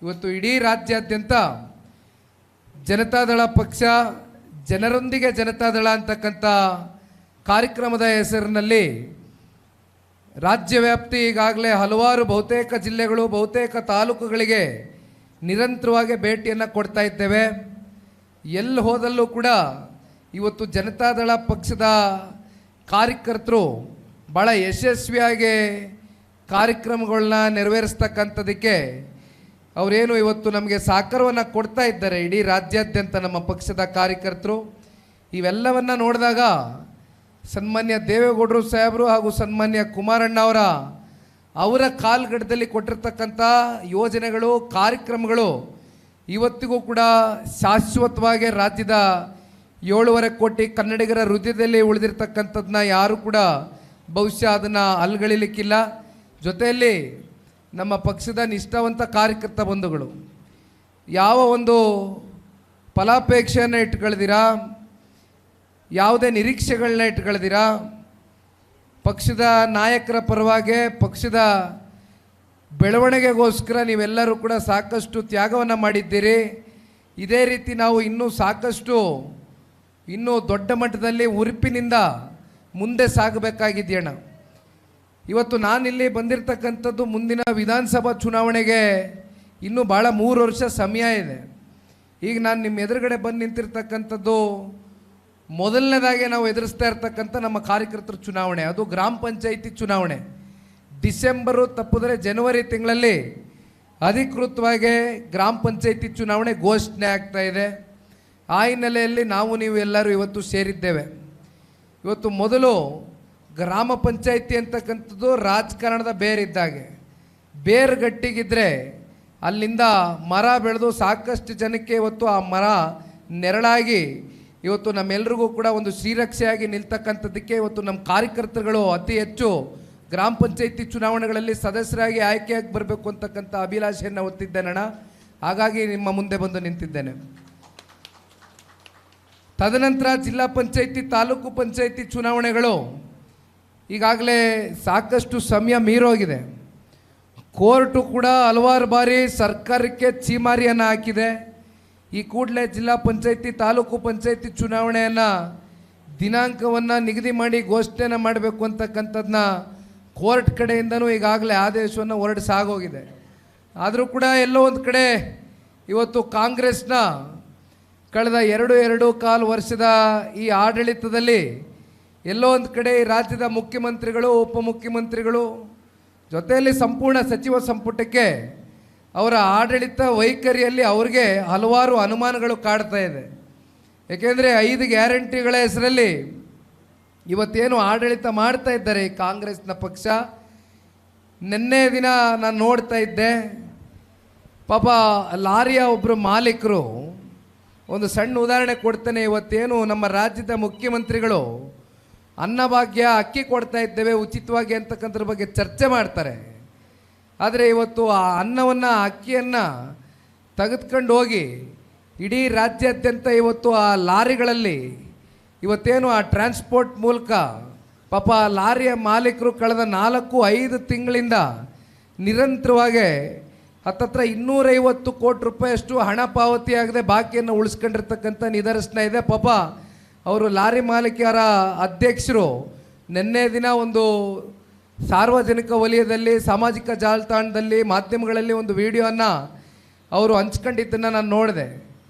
ಇವತ್ತು ಇಡೀ ರಾಜ್ಯಾದ್ಯಂತ ಜನತಾದಳ ಪಕ್ಷ ಜನರೊಂದಿಗೆ ಜನತಾದಳ ಅಂತಕ್ಕಂಥ ಕಾರ್ಯಕ್ರಮದ ಹೆಸರಿನಲ್ಲಿ ರಾಜ್ಯವ್ಯಾಪ್ತಿ ಈಗಾಗಲೇ ಹಲವಾರು ಬಹುತೇಕ ಜಿಲ್ಲೆಗಳು ಬಹುತೇಕ ತಾಲೂಕುಗಳಿಗೆ ನಿರಂತರವಾಗಿ ಭೇಟಿಯನ್ನು ಕೊಡ್ತಾ ಇದ್ದೇವೆ. ಎಲ್ಲಿ ಹೋದಲ್ಲೂ ಕೂಡ ಇವತ್ತು ಜನತಾದಳ ಪಕ್ಷದ ಕಾರ್ಯಕರ್ತರು ಭಾಳ ಯಶಸ್ವಿಯಾಗಿ ಕಾರ್ಯಕ್ರಮಗಳನ್ನ ನೆರವೇರಿಸ್ತಕ್ಕಂಥದ್ದಕ್ಕೆ ಅವರೇನು ಇವತ್ತು ನಮಗೆ ಸಹಕಾರವನ್ನು ಕೊಡ್ತಾ ಇದ್ದಾರೆ. ಇಡೀ ರಾಜ್ಯಾದ್ಯಂತ ನಮ್ಮ ಪಕ್ಷದ ಕಾರ್ಯಕರ್ತರು ಇವೆಲ್ಲವನ್ನು ನೋಡಿದಾಗ ಸನ್ಮಾನ್ಯ ದೇವೇಗೌಡರು ಸಾಹೇಬರು ಹಾಗೂ ಸನ್ಮಾನ್ಯ ಕುಮಾರಣ್ಣ ಅವರ ಕಾಲ್ಗಡದಲ್ಲಿ ಕೊಟ್ಟಿರ್ತಕ್ಕಂಥ ಯೋಜನೆಗಳು ಕಾರ್ಯಕ್ರಮಗಳು ಇವತ್ತಿಗೂ ಕೂಡ ಶಾಶ್ವತವಾಗಿ ರಾಜ್ಯದ 7.5 ಕೋಟಿ ಕನ್ನಡಿಗರ ಹೃದಯದಲ್ಲಿ ಉಳಿದಿರ್ತಕ್ಕಂಥದ್ದನ್ನ ಯಾರು ಕೂಡ ಬಹುಶಃ ಅದನ್ನು ಅಲ್ಗಳಿಲಿಕ್ಕಿಲ್ಲ. ಜೊತೆಯಲ್ಲಿ ನಮ್ಮ ಪಕ್ಷದ ನಿಷ್ಠಾವಂತ ಕಾರ್ಯಕರ್ತ ಬಂಧುಗಳು ಯಾವ ಒಂದು ಫಲಾಪೇಕ್ಷೆಯನ್ನು ಇಟ್ಕೊಳ್ದಿರಾ, ಯಾವುದೇ ನಿರೀಕ್ಷೆಗಳನ್ನ ಇಟ್ಕೊಳ್ದಿರಾ, ಪಕ್ಷದ ನಾಯಕರ ಪರವಾಗಿ ಪಕ್ಷದ ಬೆಳವಣಿಗೆಗೋಸ್ಕರ ನೀವೆಲ್ಲರೂ ಕೂಡ ಸಾಕಷ್ಟು ತ್ಯಾಗವನ್ನು ಮಾಡಿದ್ದೀರಿ. ಇದೇ ರೀತಿ ನಾವು ಇನ್ನೂ ದೊಡ್ಡ ಮಟ್ಟದಲ್ಲಿ ಉರುಪಿನಿಂದ ಮುಂದೆ ಸಾಗಬೇಕಾಗಿದೆಯಣ್ಣ. ಇವತ್ತು ನಾನಿಲ್ಲಿ ಬಂದಿರತಕ್ಕಂಥದ್ದು ಮುಂದಿನ ವಿಧಾನಸಭಾ ಚುನಾವಣೆಗೆ ಇನ್ನೂ ಭಾಳ 3 ವರ್ಷ ಸಮಯ ಇದೆ. ಈಗ ನಾನು ನಿಮ್ಮ ಎದುರುಗಡೆ ಬಂದು ನಿಂತಿರ್ತಕ್ಕಂಥದ್ದು ಮೊದಲನೇದಾಗಿ ನಾವು ಎದುರಿಸ್ತಾ ಇರ್ತಕ್ಕಂಥ ನಮ್ಮ ಕಾರ್ಯಕರ್ತರ ಚುನಾವಣೆ, ಅದು ಗ್ರಾಮ ಪಂಚಾಯಿತಿ ಚುನಾವಣೆ. ಡಿಸೆಂಬರು ತಪ್ಪಿದ್ರೆ ಜನವರಿ ತಿಂಗಳಲ್ಲಿ ಅಧಿಕೃತವಾಗಿ ಗ್ರಾಮ ಪಂಚಾಯಿತಿ ಚುನಾವಣೆ ಘೋಷಣೆ ಆಗ್ತಾ ಇದೆ. ಆ ಹಿನ್ನೆಲೆಯಲ್ಲಿ ನೀವು ಎಲ್ಲರೂ ಇವತ್ತು ಸೇರಿದ್ದೇವೆ. ಇವತ್ತು ಮೊದಲು ಗ್ರಾಮ ಪಂಚಾಯಿತಿ ಅಂತಕ್ಕಂಥದ್ದು ರಾಜಕಾರಣದ ಬೇರಿದ್ದಾಗೆ, ಬೇರು ಗಟ್ಟಿಗಿದ್ರೆ ಅಲ್ಲಿಂದ ಮರ ಬೆಳೆದು ಸಾಕಷ್ಟು ಜನಕ್ಕೆ ಇವತ್ತು ಆ ಮರ ನೆರಳಾಗಿ ಇವತ್ತು ನಮ್ಮೆಲ್ರಿಗೂ ಕೂಡ ಒಂದು ಶ್ರೀರಕ್ಷೆಯಾಗಿ ನಿಲ್ತಕ್ಕಂಥದ್ದಕ್ಕೆ ಇವತ್ತು ನಮ್ಮ ಕಾರ್ಯಕರ್ತರುಗಳು ಅತಿ ಹೆಚ್ಚು ಗ್ರಾಮ ಪಂಚಾಯಿತಿ ಚುನಾವಣೆಗಳಲ್ಲಿ ಸದಸ್ಯರಾಗಿ ಆಯ್ಕೆಯಾಗಿ ಬರಬೇಕು ಅಂತಕ್ಕಂಥ ಅಭಿಲಾಷೆಯನ್ನು ಹೊತ್ತಿದ್ದೇನಣ್ಣ. ಹಾಗಾಗಿ ನಿಮ್ಮ ಮುಂದೆ ಬಂದು ನಿಂತಿದ್ದೇನೆ. ತದನಂತರ ಜಿಲ್ಲಾ ಪಂಚಾಯಿತಿ ತಾಲೂಕು ಪಂಚಾಯಿತಿ ಚುನಾವಣೆಗಳು ಈಗಾಗಲೇ ಸಾಕಷ್ಟು ಸಮಯ ಮೀರೋಗಿದೆ. ಕೋರ್ಟು ಕೂಡ ಹಲವಾರು ಬಾರಿ ಸರ್ಕಾರಕ್ಕೆ ಚೀಮಾರಿಯನ್ನು ಹಾಕಿದೆ. ಈ ಕೂಡಲೇ ಜಿಲ್ಲಾ ಪಂಚಾಯಿತಿ ತಾಲೂಕು ಪಂಚಾಯಿತಿ ಚುನಾವಣೆಯನ್ನು ದಿನಾಂಕವನ್ನು ನಿಗದಿ ಮಾಡಿ ಘೋಷಣೆಯನ್ನು ಮಾಡಬೇಕು ಅಂತಕ್ಕಂಥದ್ದನ್ನ ಕೋರ್ಟ್ ಕಡೆಯಿಂದನೂ ಈಗಾಗಲೇ ಆದೇಶವನ್ನು ಹೊರಡಿಸಾಗೋಗಿದೆ. ಆದರೂ ಕೂಡ ಎಲ್ಲೋ ಒಂದು ಕಡೆ ಇವತ್ತು ಕಾಂಗ್ರೆಸ್ನ ಕಳೆದ 2.25 ವರ್ಷದ ಈ ಆಡಳಿತದಲ್ಲಿ ಎಲ್ಲೋ ಒಂದು ಕಡೆ ಈ ರಾಜ್ಯದ ಮುಖ್ಯಮಂತ್ರಿಗಳು ಉಪಮುಖ್ಯಮಂತ್ರಿಗಳು ಜೊತೆಯಲ್ಲಿ ಸಂಪೂರ್ಣ ಸಚಿವ ಸಂಪುಟಕ್ಕೆ ಅವರ ಆಡಳಿತ ವೈಖರಿಯಲ್ಲಿ ಅವ್ರಿಗೆ ಹಲವಾರು ಅನುಮಾನಗಳು ಕಾಡ್ತಾ ಇದೆ. ಏಕೆಂದರೆ 5 ಗ್ಯಾರಂಟಿಗಳ ಹೆಸರಲ್ಲಿ ಇವತ್ತೇನು ಆಡಳಿತ ಮಾಡ್ತಾ ಇದ್ದಾರೆ ಈ ಕಾಂಗ್ರೆಸ್ನ ಪಕ್ಷ. ನಿನ್ನೆ ದಿನ ನಾನು ನೋಡ್ತಾ ಇದ್ದೆ, ಪಾಪ ಲಾರಿಯ ಒಬ್ಬರು ಮಾಲೀಕರು ಒಂದು ಸಣ್ಣ ಉದಾಹರಣೆ ಕೊಡ್ತೇನೆ. ಇವತ್ತೇನು ನಮ್ಮ ರಾಜ್ಯದ ಮುಖ್ಯಮಂತ್ರಿಗಳು ಅನ್ನಭಾಗ್ಯ ಅಕ್ಕಿ ಕೊಡ್ತಾ ಇದ್ದೇವೆ ಉಚಿತವಾಗಿ ಅಂತಕ್ಕಂಥದ್ರ ಬಗ್ಗೆ ಚರ್ಚೆ ಮಾಡ್ತಾರೆ. ಆದರೆ ಇವತ್ತು ಆ ಅನ್ನವನ್ನು ಅಕ್ಕಿಯನ್ನು ತೆಗೆದುಕೊಂಡು ಹೋಗಿ ಇಡೀ ರಾಜ್ಯಾದ್ಯಂತ ಇವತ್ತು ಆ ಲಾರಿಗಳಲ್ಲಿ ಇವತ್ತೇನು ಆ ಟ್ರಾನ್ಸ್ಪೋರ್ಟ್ ಮೂಲಕ ಪಾಪ ಲಾರಿಯ ಮಾಲೀಕರು ಕಳೆದ 4-5 ತಿಂಗಳಿಂದ ನಿರಂತರವಾಗಿ ಹತ್ತತ್ರ 250 ಕೋಟಿ ರೂಪಾಯಿಯಷ್ಟು ಹಣ ಪಾವತಿಯಾಗದೆ ಬಾಕಿಯನ್ನು ಉಳಿಸ್ಕೊಂಡಿರ್ತಕ್ಕಂಥ ನಿದರ್ಶನ ಇದೆ. ಪಾಪ ಅವರು ಲಾರಿ ಮಾಲೀಕರ ಅಧ್ಯಕ್ಷರು ನಿನ್ನೆ ದಿನ ಒಂದು ಸಾರ್ವಜನಿಕ ವಲಯದಲ್ಲಿ ಸಾಮಾಜಿಕ ಜಾಲತಾಣದಲ್ಲಿ ಮಾಧ್ಯಮಗಳಲ್ಲಿ ಒಂದು ವಿಡಿಯೋವನ್ನು ಅವರು ಹಂಚ್ಕೊಂಡಿದ್ದನ್ನು ನಾನು ನೋಡಿದೆ.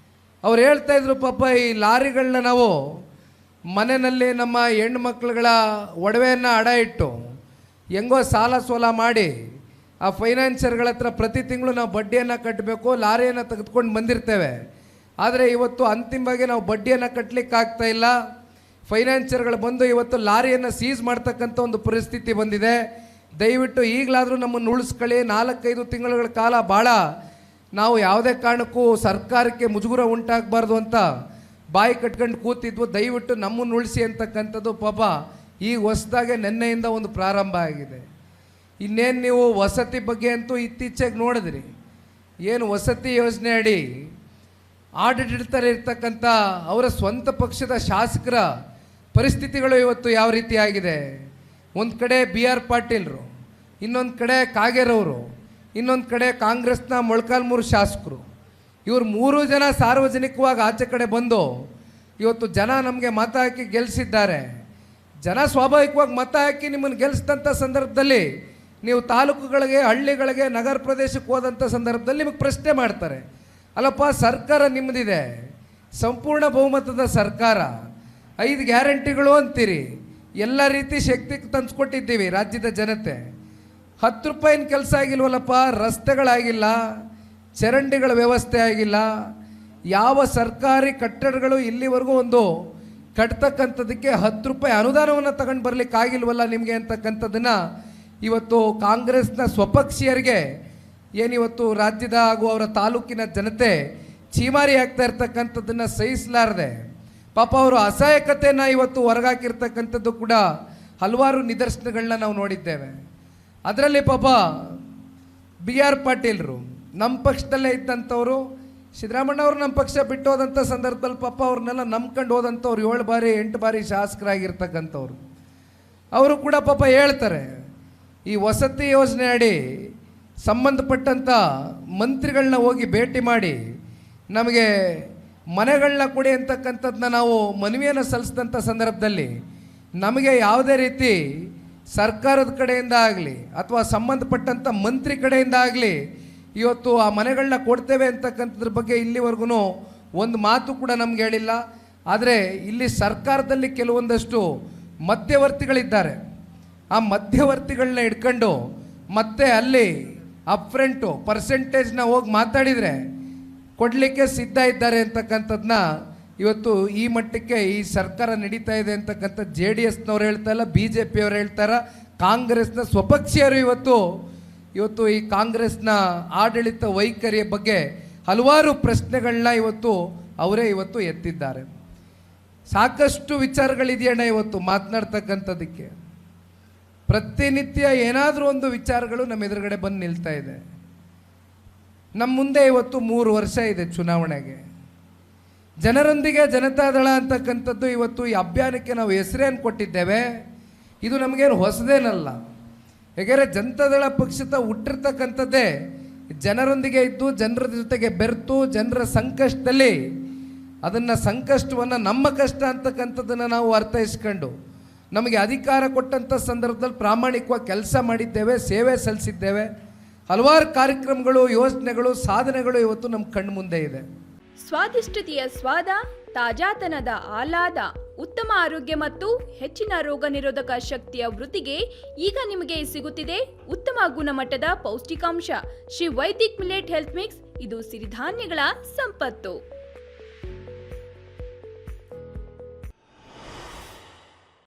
ಅವ್ರು ಹೇಳ್ತಾಯಿದ್ರು, ಪಾಪ ಈ ಲಾರಿಗಳನ್ನ ನಾವು ಮನೆಯಲ್ಲಿ ನಮ್ಮ ಹೆಣ್ಮಕ್ಳುಗಳ ಒಡವೆಯನ್ನು ಅಡ ಇಟ್ಟು ಹೆಂಗೋ ಸಾಲ ಸೋಲ ಮಾಡಿ ಆ ಫೈನಾನ್ಷಿಯರ್ಗಳ ಹತ್ರ ಪ್ರತಿ ತಿಂಗಳು ನಾವು ಬಡ್ಡಿಯನ್ನು ಕಟ್ಟಬೇಕು, ಲಾರಿಯನ್ನು ತೆಗೆದುಕೊಂಡು ಬಂದಿರ್ತೇವೆ. ಆದರೆ ಇವತ್ತು ಅಂತಿಮವಾಗಿ ನಾವು ಬಡ್ಡಿಯನ್ನು ಕಟ್ಟಲಿಕ್ಕೆ ಆಗ್ತಾಯಿಲ್ಲ. ಫೈನಾನ್ಷಿಯರ್ಗಳು ಬಂದು ಇವತ್ತು ಲಾರಿಯನ್ನು ಸೀಸ್ ಮಾಡ್ತಕ್ಕಂಥ ಒಂದು ಪರಿಸ್ಥಿತಿ ಬಂದಿದೆ. ದಯವಿಟ್ಟು ಈಗಲಾದರೂ ನಮ್ಮನ್ನು ಉಳಿಸ್ಕೊಳ್ಳಿ. 4-5 ತಿಂಗಳ ಕಾಲ ಭಾಳ ನಾವು ಯಾವುದೇ ಕಾರಣಕ್ಕೂ ಸರ್ಕಾರಕ್ಕೆ ಮುಜುಗರ ಉಂಟಾಗಬಾರ್ದು ಅಂತ ಬಾಯಿ ಕಟ್ಕೊಂಡು ಕೂತಿದ್ವು. ದಯವಿಟ್ಟು ನಮ್ಮನ್ನು ಉಳಿಸಿ ಅಂತಕ್ಕಂಥದ್ದು ಪಾಪ ಈಗ ಹೊಸದಾಗೆ ನಿನ್ನೆಯಿಂದ ಒಂದು ಪ್ರಾರಂಭ ಆಗಿದೆ. ಇನ್ನೇನು ನೀವು ವಸತಿ ಬಗ್ಗೆ ಅಂತೂ ಇತ್ತೀಚೆಗೆ ನೋಡಿದ್ರಿ, ಏನು ವಸತಿ ಯೋಜನೆ ಅಡಿ ಆಡಳಿತದಲ್ಲಿ ಇರ್ತಕ್ಕಂಥ ಅವರ ಸ್ವಂತ ಪಕ್ಷದ ಶಾಸಕರ ಪರಿಸ್ಥಿತಿಗಳು ಇವತ್ತು ಯಾವ ರೀತಿ ಆಗಿದೆ. ಒಂದು ಕಡೆ BR ಪಾಟೀಲ್ರು, ಇನ್ನೊಂದು ಕಡೆ ಕಾಗೇರವರು, ಇನ್ನೊಂದು ಕಡೆ ಕಾಂಗ್ರೆಸ್ನ ಮೊಳಕಾಲ್ಮೂರು ಶಾಸಕರು. ಇವ್ರು 3 ಜನ ಸಾರ್ವಜನಿಕವಾಗಿ ಆಚೆ ಕಡೆ ಬಂದು ಇವತ್ತು ಜನ ನಮಗೆ ಮತ ಹಾಕಿ ಗೆಲ್ಲಿಸಿದ್ದಾರೆ. ಜನ ಸ್ವಾಭಾವಿಕವಾಗಿ ಮತ ಹಾಕಿ ನಿಮ್ಮನ್ನು ಗೆಲ್ಲಿಸಿದಂಥ ಸಂದರ್ಭದಲ್ಲಿ ನೀವು ತಾಲೂಕುಗಳಿಗೆ, ಹಳ್ಳಿಗಳಿಗೆ, ನಗರ ಪ್ರದೇಶಕ್ಕೆ ಹೋದಂಥ ಸಂದರ್ಭದಲ್ಲಿ ನಿಮಗೆ ಪ್ರಶ್ನೆ ಮಾಡ್ತಾರೆ, ಅಲ್ಲಪ್ಪ ಸರ್ಕಾರ ನಿಮ್ಮದಿದೆ, ಸಂಪೂರ್ಣ ಬಹುಮತದ ಸರ್ಕಾರ, 5 ಗ್ಯಾರಂಟಿಗಳು ಅಂತೀರಿ, ಎಲ್ಲ ರೀತಿ ಶಕ್ತಿ ತಂದುಕೊಟ್ಟಿದ್ದೀವಿ ರಾಜ್ಯದ ಜನತೆ, 10 ರೂಪಾಯಿನ ಕೆಲಸ ಆಗಿಲ್ವಲ್ಲಪ್ಪ, ರಸ್ತೆಗಳಾಗಿಲ್ಲ, ಚರಂಡಿಗಳ ವ್ಯವಸ್ಥೆ ಆಗಿಲ್ಲ, ಯಾವ ಸರ್ಕಾರಿ ಕಟ್ಟಡಗಳು ಇಲ್ಲಿವರೆಗೂ ಒಂದು ಕಟ್ತಕ್ಕಂಥದ್ದಕ್ಕೆ 10 ರೂಪಾಯಿ ಅನುದಾನವನ್ನು ತಗೊಂಡು ಬರಲಿಕ್ಕೆ ಆಗಿಲ್ವಲ್ಲ ನಿಮಗೆ ಅಂತಕ್ಕಂಥದ್ದನ್ನು ಇವತ್ತು ಕಾಂಗ್ರೆಸ್ನ ಸ್ವಪಕ್ಷೀಯರಿಗೆ ಏನಿವತ್ತು ರಾಜ್ಯದ ಹಾಗೂ ಅವರ ತಾಲೂಕಿನ ಜನತೆ ಚೀಮಾರಿ ಆಗ್ತಾ ಇರ್ತಕ್ಕಂಥದ್ದನ್ನು ಸಹಿಸಲಾರದೆ ಪಾಪ ಅವರು ಅಸಹಾಯಕತೆಯನ್ನು ಇವತ್ತು ಹೊರಗಾಕಿರ್ತಕ್ಕಂಥದ್ದು ಕೂಡ ಹಲವಾರು ನಿದರ್ಶನಗಳನ್ನ ನಾವು ನೋಡಿದ್ದೇವೆ. ಅದರಲ್ಲಿ ಪಾಪ BR ಪಾಟೀಲ್ರು ನಮ್ಮ ಪಕ್ಷದಲ್ಲೇ ಇದ್ದಂಥವ್ರು, ಸಿದ್ದರಾಮಣ್ಣವ್ರು ನಮ್ಮ ಪಕ್ಷ ಬಿಟ್ಟು ಹೋದಂಥ ಸಂದರ್ಭದಲ್ಲಿ ಪಾಪ ಅವ್ರನ್ನೆಲ್ಲ ನಂಬ್ಕೊಂಡು ಹೋದಂಥವ್ರು 7 ಬಾರಿ 8 ಬಾರಿ ಶಾಸಕರಾಗಿರ್ತಕ್ಕಂಥವ್ರು. ಅವರು ಕೂಡ ಪಾಪ ಹೇಳ್ತಾರೆ, ಈ ವಸತಿ ಯೋಜನೆ ಅಡಿ ಸಂಬಂಧಪಟ್ಟಂಥ ಮಂತ್ರಿಗಳನ್ನ ಹೋಗಿ ಭೇಟಿ ಮಾಡಿ ನಮಗೆ ಮನೆಗಳನ್ನ ಕೊಡಿ ಅಂತಕ್ಕಂಥದ್ದನ್ನ ನಾವು ಮನವಿಯನ್ನು ಸಲ್ಲಿಸಿದಂಥ ಸಂದರ್ಭದಲ್ಲಿ ನಮಗೆ ಯಾವುದೇ ರೀತಿ ಸರ್ಕಾರದ ಕಡೆಯಿಂದ ಆಗಲಿ ಅಥವಾ ಸಂಬಂಧಪಟ್ಟಂಥ ಮಂತ್ರಿ ಕಡೆಯಿಂದ ಆಗಲಿ ಇವತ್ತು ಆ ಮನೆಗಳನ್ನ ಕೊಡ್ತೇವೆ ಅಂತಕ್ಕಂಥದ್ರ ಬಗ್ಗೆ ಇಲ್ಲಿವರೆಗೂ ಒಂದು ಮಾತು ಕೂಡ ನಮ್ಗೆ ಹೇಳಿಲ್ಲ. ಆದರೆ ಇಲ್ಲಿ ಸರ್ಕಾರದಲ್ಲಿ ಕೆಲವೊಂದಷ್ಟು ಮಧ್ಯವರ್ತಿಗಳಿದ್ದಾರೆ. ಆ ಮಧ್ಯವರ್ತಿಗಳನ್ನ ಇಟ್ಕೊಂಡು ಮತ್ತೆ ಅಲ್ಲಿ ಅಪ್ಫ್ರಂಟು ಪರ್ಸೆಂಟೇಜ್ನ ಹೋಗಿ ಮಾತಾಡಿದರೆ ಕೊಡಲಿಕ್ಕೆ ಸಿದ್ಧ ಇದ್ದಾರೆ ಅಂತಕ್ಕಂಥದ್ದನ್ನ ಇವತ್ತು ಈ ಮಟ್ಟಕ್ಕೆ ಈ ಸರ್ಕಾರ ನಡೀತಾ ಇದೆ ಅಂತಕ್ಕಂಥ JDSನವ್ರು ಹೇಳ್ತಾ ಇಲ್ಲ, BJP ಅವ್ರು ಹೇಳ್ತಾರ, ಕಾಂಗ್ರೆಸ್ನ ಸ್ವಪಕ್ಷೀಯರು ಇವತ್ತು ಈ ಕಾಂಗ್ರೆಸ್ನ ಆಡಳಿತ ವೈಖರಿಯ ಬಗ್ಗೆ ಹಲವಾರು ಪ್ರಶ್ನೆಗಳನ್ನ ಅವರೇ ಎತ್ತಿದ್ದಾರೆ. ಸಾಕಷ್ಟು ವಿಚಾರಗಳಿದೆಯಣ್ಣ ಇವತ್ತು ಮಾತನಾಡ್ತಕ್ಕಂಥದ್ದಕ್ಕೆ. ಪ್ರತಿನಿತ್ಯ ಏನಾದರೂ ಒಂದು ವಿಚಾರಗಳು ನಮ್ಮ ಎದುರುಗಡೆ ಬಂದು ನಿಲ್ತಾ ಇದೆ. ನಮ್ಮ ಮುಂದೆ 3 ವರ್ಷ ಇದೆ ಚುನಾವಣೆಗೆ. ಜನರೊಂದಿಗೆ ಜನತಾದಳ ಅಂತಕ್ಕಂಥದ್ದು ಈ ಅಭಿಯಾನಕ್ಕೆ ನಾವು ಹೆಸರೇನು ಕೊಟ್ಟಿದ್ದೇವೆ, ಇದು ನಮಗೇನು ಹೊಸದೇನಲ್ಲ. ಯಾಕೆಂದರೆ ಜನತಾದಳ ಪಕ್ಷದ ಹುಟ್ಟಿರ್ತಕ್ಕಂಥದ್ದೇ ಜನರೊಂದಿಗೆ ಇದ್ದು, ಜನರ ಜೊತೆಗೆ ಬೆರೆತು, ಜನರ ಸಂಕಷ್ಟದಲ್ಲಿ ಅದನ್ನು ಸಂಕಷ್ಟವನ್ನು ನಮ್ಮ ಕಷ್ಟ ಅಂತಕ್ಕಂಥದ್ದನ್ನು ನಾವು ಅರ್ಥೈಸ್ಕೊಂಡು ನಮಗೆ ಅಧಿಕಾರ ಕೊಟ್ಟಂಥ ಸಂದರ್ಭದಲ್ಲಿ ಪ್ರಾಮಾಣಿಕವಾಗಿ ಕೆಲಸ ಮಾಡಿದ್ದೇವೆ, ಸೇವೆ ಸಲ್ಲಿಸಿದ್ದೇವೆ. ಹಲವಾರು ಕಾರ್ಯಕ್ರಮಗಳು, ಯೋಜನೆಗಳು, ಸಾಧನೆಗಳು ಇವತ್ತು ನಮ್ಮ ಕಣ್ಣು ಮುಂದೆ ಇದೆ. ಸ್ವಾದಿಷ್ಟತೆಯ ಸ್ವಾದ, ತಾಜಾತನದ ಆಹ್ಲಾದ, ಉತ್ತಮ ಆರೋಗ್ಯ ಮತ್ತು ಹೆಚ್ಚಿನ ರೋಗ ನಿರೋಧಕ ಶಕ್ತಿಯ ವೃದ್ಧಿಗೆ ಈಗ ನಿಮಗೆ ಸಿಗುತ್ತಿದೆ ಉತ್ತಮ ಗುಣಮಟ್ಟದ ಪೌಷ್ಟಿಕಾಂಶ. Shri Vaidik millet health mix, ಇದು ಸಿರಿಧಾನ್ಯಗಳ ಸಂಪತ್ತು.